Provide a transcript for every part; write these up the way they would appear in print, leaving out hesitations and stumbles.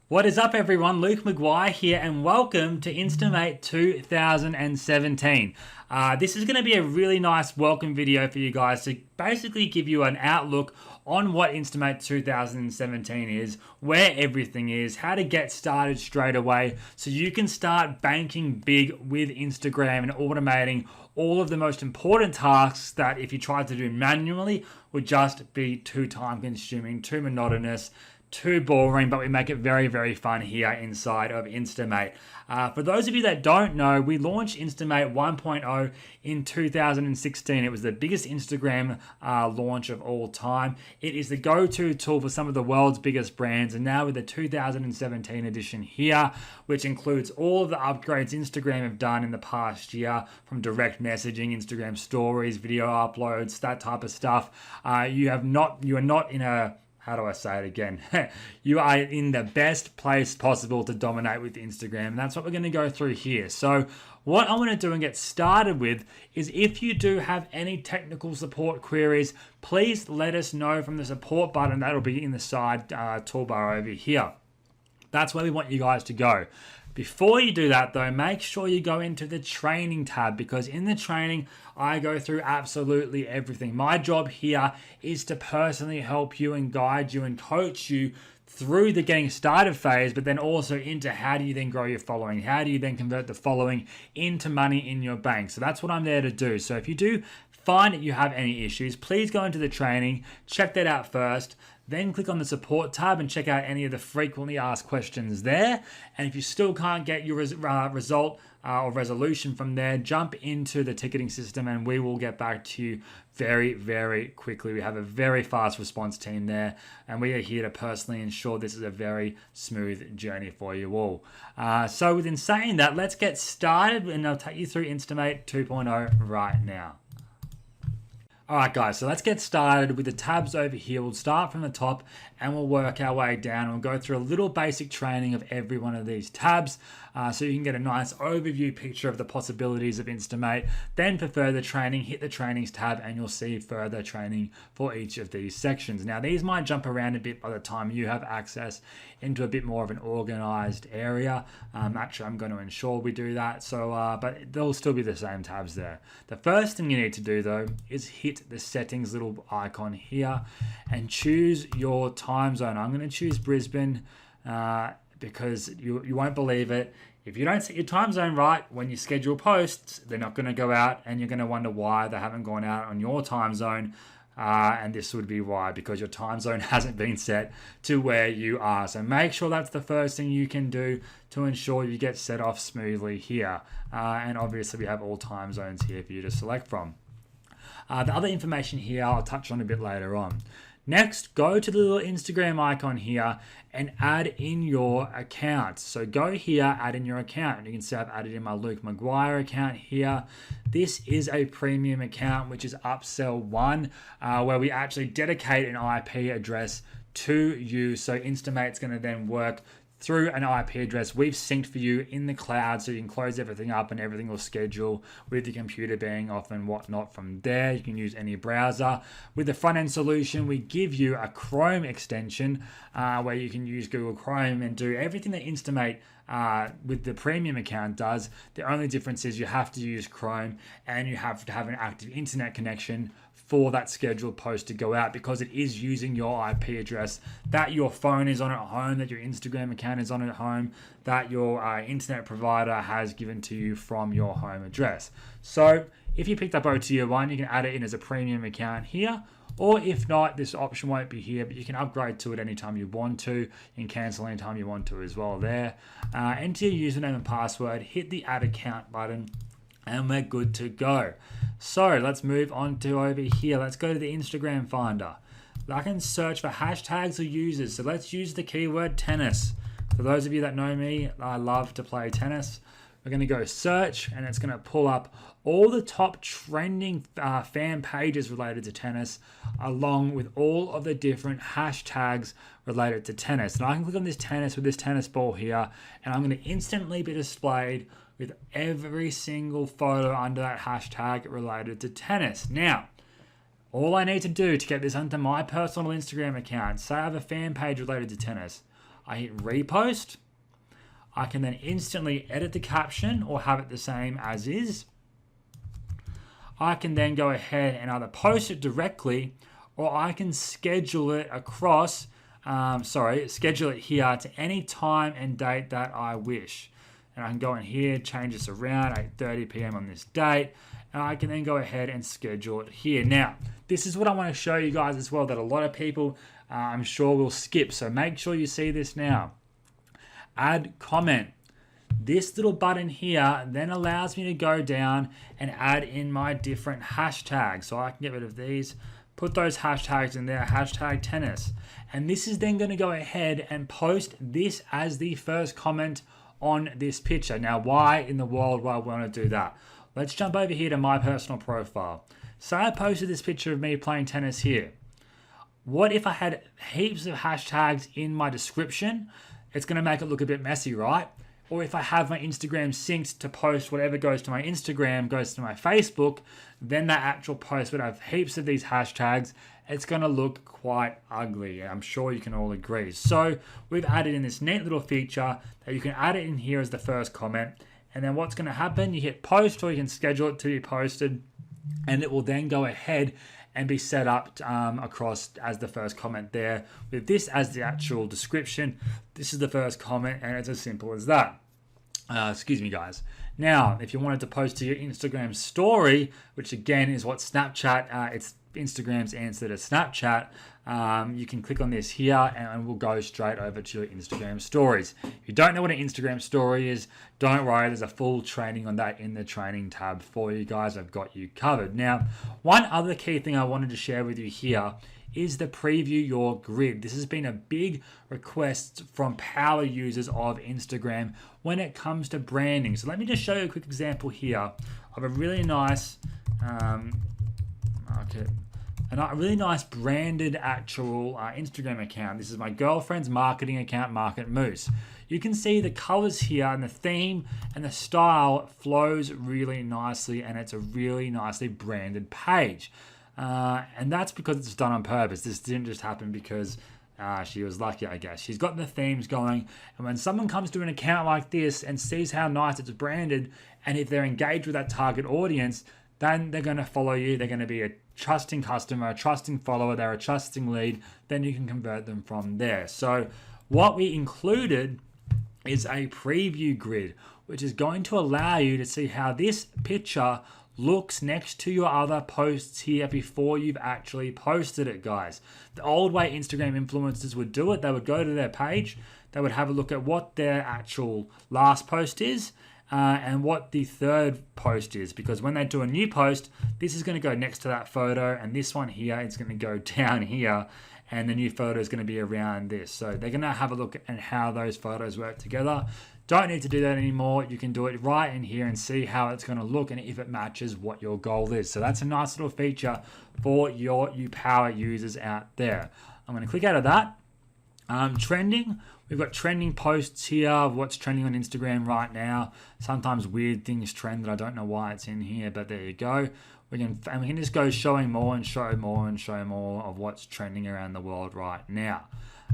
What is up, everyone? Luke Maguire here, and welcome to Instamate 2017. This is going to be a really nice welcome video for you guys to basically give you an outlook on what Instamate 2017 is, where everything is, how to get started straight away so you can start banking big with Instagram and automating all of the most important tasks that if you tried to do manually would just be too time consuming, too monotonous, too boring, but we make it very, very fun here inside of Instamate. For those of you that don't know, we launched Instamate 1.0 in 2016. It was the biggest Instagram launch of all time. It is the go-to tool for some of the world's biggest brands, and now with the 2017 edition here, which includes all of the upgrades Instagram have done in the past year, from direct messaging, Instagram stories, video uploads, that type of stuff. You are not in a... How do I say it again? You are in the best place possible to dominate with Instagram. And that's what we're going to go through here. So what I want to do and get started with is, if you do have any technical support queries, please let us know from the support button. That'll be in the side toolbar over here. That's where we want you guys to go. Before you do that though, make sure you go into the training tab, because in the training, I go through absolutely everything. My job here is to personally help you and guide you and coach you through the getting started phase, but then also into how do you then grow your following? How do you then convert the following into money in your bank? So that's what I'm there to do. So if you do find that you have any issues, please go into the training, check that out first. Then click on the support tab and check out any of the frequently asked questions there. And if you still can't get your result or resolution from there, jump into the ticketing system and we will get back to you very, very quickly. We have a very fast response team there, and we are here to personally ensure this is a very smooth journey for you all. So within saying that, let's get started, and I'll take you through Instamate 2.0 right now. Alright guys, so let's get started with the tabs over here. We'll start from the top and we'll work our way down, and we'll go through a little basic training of every one of these tabs so you can get a nice overview picture of the possibilities of Instamate. Then for further training, hit the trainings tab and you'll see further training for each of these sections. Now these might jump around a bit by the time you have access into a bit more of an organized area. Actually, I'm going to ensure we do that, but they'll still be the same tabs there. The first thing you need to do though is hit the settings little icon here and choose your time zone. I'm going to choose Brisbane because you won't believe it. If you don't set your time zone right when you schedule posts, they're not going to go out, and you're going to wonder why they haven't gone out on your time zone. And this would be why, because your time zone hasn't been set to where you are. So make sure that's the first thing you can do to ensure you get set off smoothly here. And obviously we have all time zones here for you to select from. The other information here I'll touch on a bit later on. Next, go to the little Instagram icon here and add in your account. So go here, add in your account. You can see I've added in my Luke Maguire account here. This is a premium account, which is Upsell 1, where we actually dedicate an IP address to you. So Instamate's going to then work through an IP address we've synced for you in the cloud, so you can close everything up and everything will schedule with the computer being off and whatnot. From there, you can use any browser. With the front end solution, we give you a Chrome extension where you can use Google Chrome and do everything that Instamate with the premium account does. The only difference is you have to use Chrome and you have to have an active internet connection for that scheduled post to go out, because it is using your IP address that your phone is on at home, that your Instagram account is on at home, that your internet provider has given to you from your home address. So if you picked up OTA 1, you can add it in as a premium account here, or if not, this option won't be here, but you can upgrade to it anytime you want to. You can cancel anytime you want to as well there. Enter your username and password, hit the add account button, and we're good to go. So let's move on to over here. Let's go to the Instagram Finder. I can search for hashtags or users. So let's use the keyword tennis. For those of you that know me, I love to play tennis. We're going to go search, and it's going to pull up all the top trending fan pages related to tennis, along with all of the different hashtags related to tennis. And I can click on this tennis with this tennis ball here, and I'm going to instantly be displayed with every single photo under that hashtag related to tennis. Now, all I need to do to get this onto my personal Instagram account, say I have a fan page related to tennis, I hit repost. I can then instantly edit the caption or have it the same as is. I can then go ahead and either post it directly, or I can schedule it across, schedule it here to any time and date that I wish. And I can go in here, change this around 8:30 p.m. on this date, and I can then go ahead and schedule it here. Now, this is what I want to show you guys as well that a lot of people, I'm sure, will skip. So make sure you see this now. Add comment. This little button here then allows me to go down and add in my different hashtags. So I can get rid of these, put those hashtags in there, hashtag tennis. And this is then going to go ahead and post this as the first comment on this picture. Now, why in the world would I want to do that? Let's jump over here to my personal profile. So I posted this picture of me playing tennis here. What if I had heaps of hashtags in my description? It's going to make it look a bit messy, right? Or if I have my Instagram synced to post whatever goes to my Instagram, goes to my Facebook, then that actual post would have heaps of these hashtags. It's going to look quite ugly. I'm sure you can all agree. So we've added in this neat little feature that you can add it in here as the first comment. And then what's going to happen, you hit post, or you can schedule it to be posted, and it will then go ahead and be set up across as the first comment there, with this as the actual description. This is the first comment, and it's as simple as that. Excuse me, guys. Now, if you wanted to post to your Instagram story, which again is what Snapchat, it's Instagram's answer to Snapchat, you can click on this here and we'll go straight over to your Instagram stories. If you don't know what an Instagram story is, don't worry, there's a full training on that in the training tab for you guys. I've got you covered. Now, one other key thing I wanted to share with you here is the preview your grid. This has been a big request from power users of Instagram when it comes to branding. So let me just show you a quick example here of a really nice a really nice branded actual Instagram account. This is my girlfriend's marketing account, Market Moose. You can see the colors here and the theme and the style flows really nicely, and it's a really nicely branded page. And that's because it's done on purpose. This didn't just happen because she was lucky, I guess. She's got the themes going, and when someone comes to an account like this and sees how nice it's branded, and if they're engaged with that target audience, then they're going to follow you. They're going to be a trusting customer, a trusting follower, they're a trusting lead. Then you can convert them from there. So what we included is a preview grid, which is going to allow you to see how this picture looks next to your other posts here before you've actually posted it, guys. The old way Instagram influencers would do it, they would go to their page, they would have a look at what their actual last post is, and what the third post is, because when they do a new post, this is going to go next to that photo, and this one here is going to go down here, and the new photo is going to be around this. So they're going to have a look at how those photos work together. Don't need to do that anymore. You can do it right in here and see how it's going to look and if it matches what your goal is. So that's a nice little feature for you power users out there. I'm going to click out of that. Trending, we've got trending posts here of what's trending on Instagram right now. Sometimes weird things trend that I don't know why it's in here, but there you go. We can just go showing more and show more and show more of what's trending around the world right now.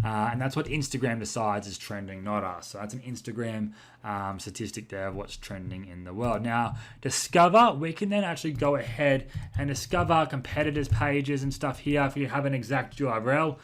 And that's what Instagram decides is trending, not us. So that's an Instagram statistic there of what's trending in the world. Now, discover, we can then actually go ahead and discover competitors' pages and stuff here. If you have an exact URL,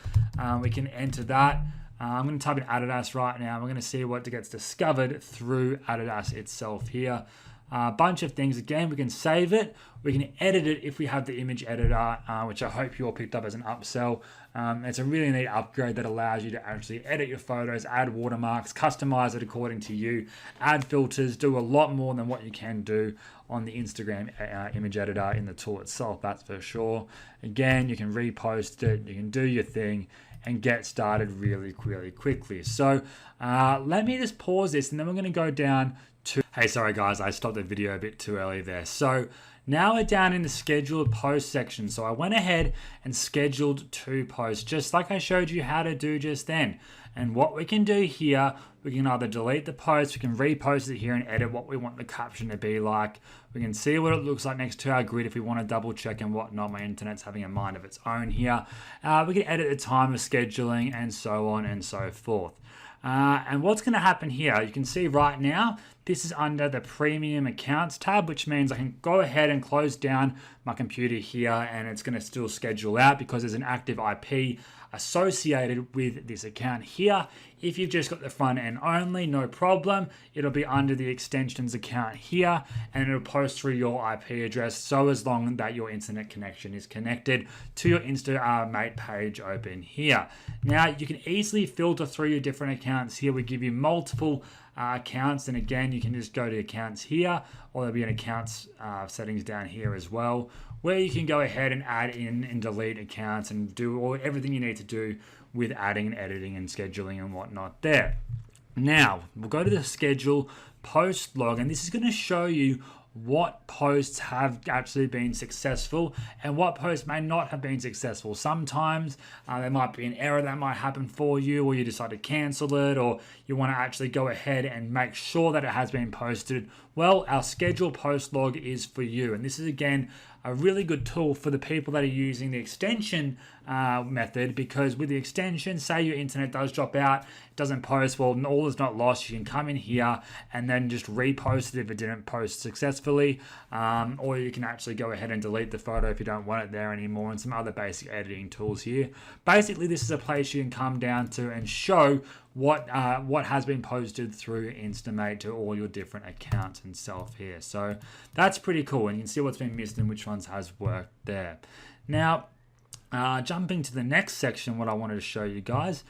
we can enter that. I'm going to type in Adidas right now. We're going to see what gets discovered through Adidas itself here. A bunch of things. Again, we can save it. We can edit it if we have the image editor, which I hope you all picked up as an upsell. It's a really neat upgrade that allows you to actually edit your photos, add watermarks, customize it according to you, add filters, do a lot more than what you can do on the Instagram image editor in the tool itself, that's for sure. Again, you can repost it, you can do your thing, and get started really, really quickly. So let me just pause this, and then we're going to go down to... Hey, sorry guys, I stopped the video a bit too early there. So now we're down in the scheduled post section. So I went ahead and scheduled 2 posts, just like I showed you how to do just then. And what we can do here, we can either delete the post, we can repost it here and edit what we want the caption to be like. We can see what it looks like next to our grid if we want to double check and whatnot. My internet's having a mind of its own here. We can edit the time of scheduling and so on and so forth. And what's going to happen here, you can see right now, this is under the premium accounts tab, which means I can go ahead and close down my computer here and it's going to still schedule out because there's an active IP associated with this account here. If you've just got the front end only, no problem. It'll be under the extensions account here and it'll post through your IP address, so as long that your internet connection is connected to your Instamate page open here. Now you can easily filter through your different accounts here. We give you multiple accounts, and again you can just go to accounts here, or there'll be an accounts settings down here as well, where you can go ahead and add in and delete accounts and do everything you need to do with adding and editing and scheduling and whatnot there. Now we'll go to the schedule post log, and this is going to show you what posts have actually been successful and what posts may not have been successful. Sometimes there might be an error that might happen for you, or you decide to cancel it, or you want to actually go ahead and make sure that it has been posted. Well, our schedule post log is for you, and this is again a really good tool for the people that are using the extension method, because with the extension, say your internet does drop out, it doesn't post, well, all is not lost. You can come in here and then just repost it if it didn't post successfully, or you can actually go ahead and delete the photo if you don't want it there anymore, and some other basic editing tools here. Basically, this is a place you can come down to and show what has been posted through Instamate to all your different accounts and stuff here. So that's pretty cool, and you can see what's been missed and which ones has worked there. Now, jumping to the next section, what I wanted to show you guys,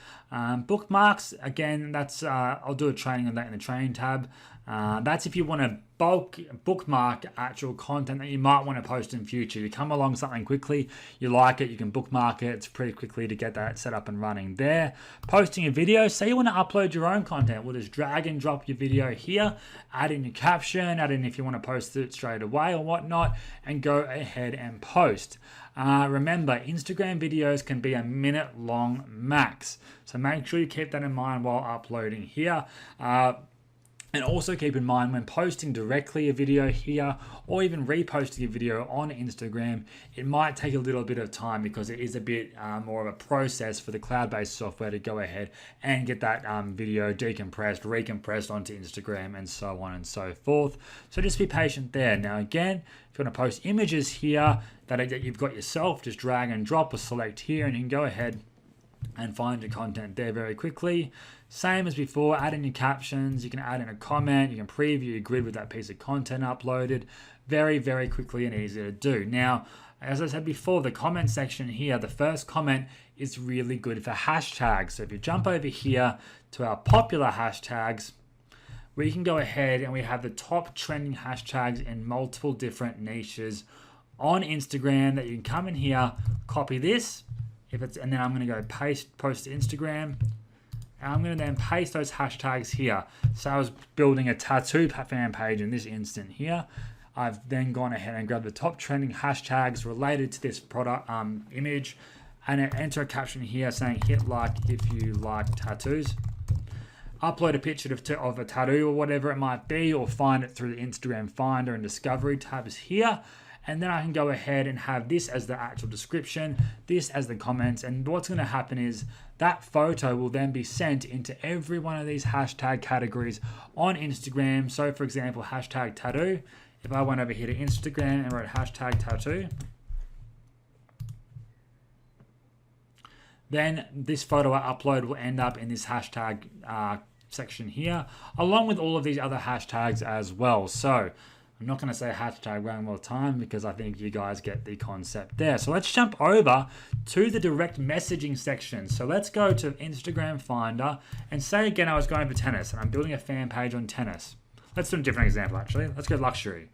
bookmarks. Again, that's I'll do a training on that in the training tab. That's if you want to bulk bookmark actual content that you might want to post in future. You come along something quickly, you like it, you can bookmark it. It's pretty quickly to get that set up and running there. Posting a video, say you want to upload your own content, we'll just drag and drop your video here, add in your caption, add in if you want to post it straight away or whatnot, and go ahead and post. Remember, Instagram videos can be a minute long max, so make sure you keep that in mind while uploading here. And also keep in mind when posting directly a video here, or even reposting a video on Instagram, it might take a little bit of time because it is a bit more of a process for the cloud-based software to go ahead and get that video decompressed, recompressed onto Instagram, and so on and so forth. So just be patient there. Now again, if you want to post images here that you've got yourself, just drag and drop or select here, and you can go ahead and find your content there very quickly. Same as before, add in your captions, you can add in a comment, you can preview your grid with that piece of content uploaded. Very, very quickly and easy to do. Now, as I said before, the comment section here, the first comment is really good for hashtags. So if you jump over here to our popular hashtags, we can go ahead and we have the top trending hashtags in multiple different niches on Instagram that you can come in here, copy this, and then I'm going to go post to Instagram. And I'm going to then paste those hashtags here. So I was building a tattoo fan page in this instant here. I've then gone ahead and grabbed the top trending hashtags related to this product image, and then enter a caption here saying hit like if you like tattoos. Upload a picture of a tattoo or whatever it might be, or find it through the Instagram Finder and Discovery tabs here. And then I can go ahead and have this as the actual description, this as the comments, and what's going to happen is that photo will then be sent into every one of these hashtag categories on Instagram. So for example, hashtag tattoo. If I went over here to Instagram and wrote hashtag tattoo, then this photo I upload will end up in this hashtag section here, along with all of these other hashtags as well. So I'm not going to say hashtag one more time because I think you guys get the concept there. So let's jump over to the direct messaging section. So let's go to Instagram Finder and say again I was going for tennis and I'm building a fan page on tennis. Let's do a different example actually. Let's go luxury.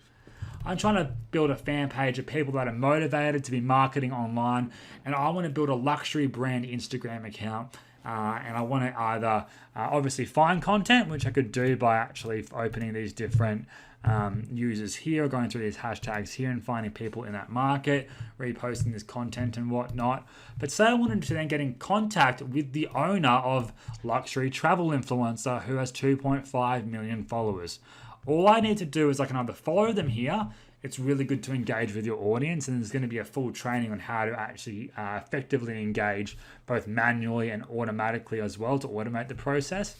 I'm trying to build a fan page of people that are motivated to be marketing online, and I want to build a luxury brand Instagram account. And I want to either obviously find content, which I could do by actually opening these different users here, going through these hashtags here and finding people in that market, reposting this content and whatnot. But say I wanted to then get in contact with the owner of Luxury Travel Influencer who has 2.5 million followers. All I need to do is I can either follow them here. It's really good to engage with your audience, and there's going to be a full training on how to actually effectively engage both manually and automatically as well to automate the process.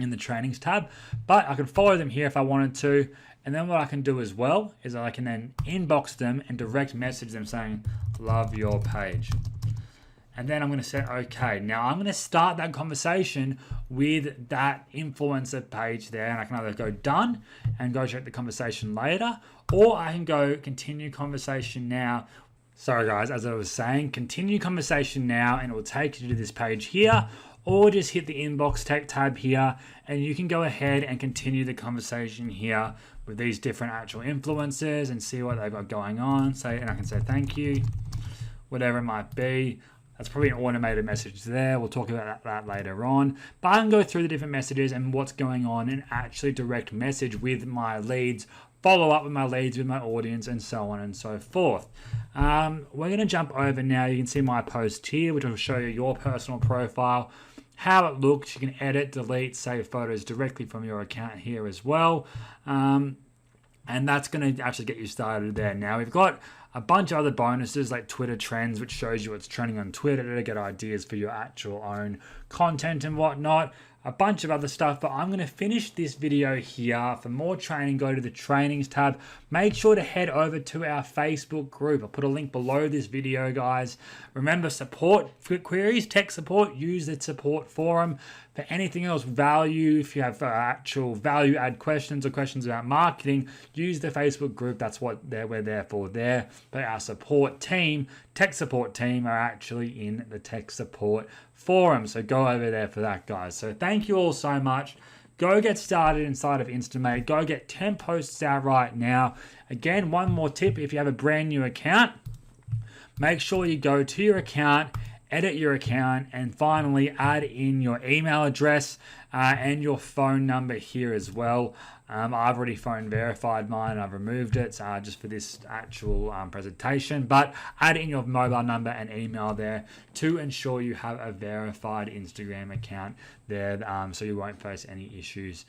in the trainings tab, but I can follow them here if I wanted to. And then what I can do as well is I can then inbox them and direct message them saying, love your page. And then I'm going to say, okay, now I'm going to start that conversation with that influencer page there. And I can either go done and go check the conversation later, or I can go continue conversation now. Sorry guys, as I was saying, continue conversation now, and it will take you to this page here, or just hit the inbox tab here, and you can go ahead and continue the conversation here with these different actual influencers and see what they've got going on. And I can say thank you, whatever it might be. That's probably an automated message there. We'll talk about that later on. But I can go through the different messages and what's going on and actually direct message with my leads, follow up with my leads, with my audience, and so on and so forth. We're going to jump over now. You can see my post here, which will show you your personal profile, how it looks. You can edit, delete, save photos directly from your account here as well. And that's going to actually get you started there. Now we've got a bunch of other bonuses like Twitter trends, which shows you what's trending on Twitter to get ideas for your actual own content and whatnot. A bunch of other stuff, but I'm going to finish this video here. For more training, go to the trainings tab. Make sure to head over to our Facebook group. I'll put a link below this video, guys. Remember, support queries, tech support, use the support forum. For anything else, value, if you have actual value add questions or questions about marketing, use the Facebook group. That's what we're there for there. But our support team, tech support team, are actually in the tech support forum. So go over there for that, guys. So thank you all so much. Go get started inside of Instamate. Go get 10 posts out right now. Again, one more tip. If you have a brand new account, make sure you go to your account, edit your account, and finally add in your email address and your phone number here as well. I've already phone verified mine. I've removed it just for this actual presentation, but add in your mobile number and email there to ensure you have a verified Instagram account there, so you won't face any issues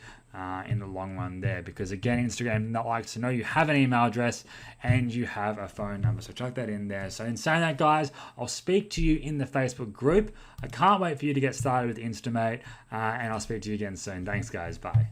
in the long run there, because again, Instagram likes to know you have an email address and you have a phone number, so chuck that in there. So in saying that, guys, I'll speak to you in the Facebook group. I can't wait for you to get started with Instamate, and I'll speak to you again soon. Thanks, guys. Bye.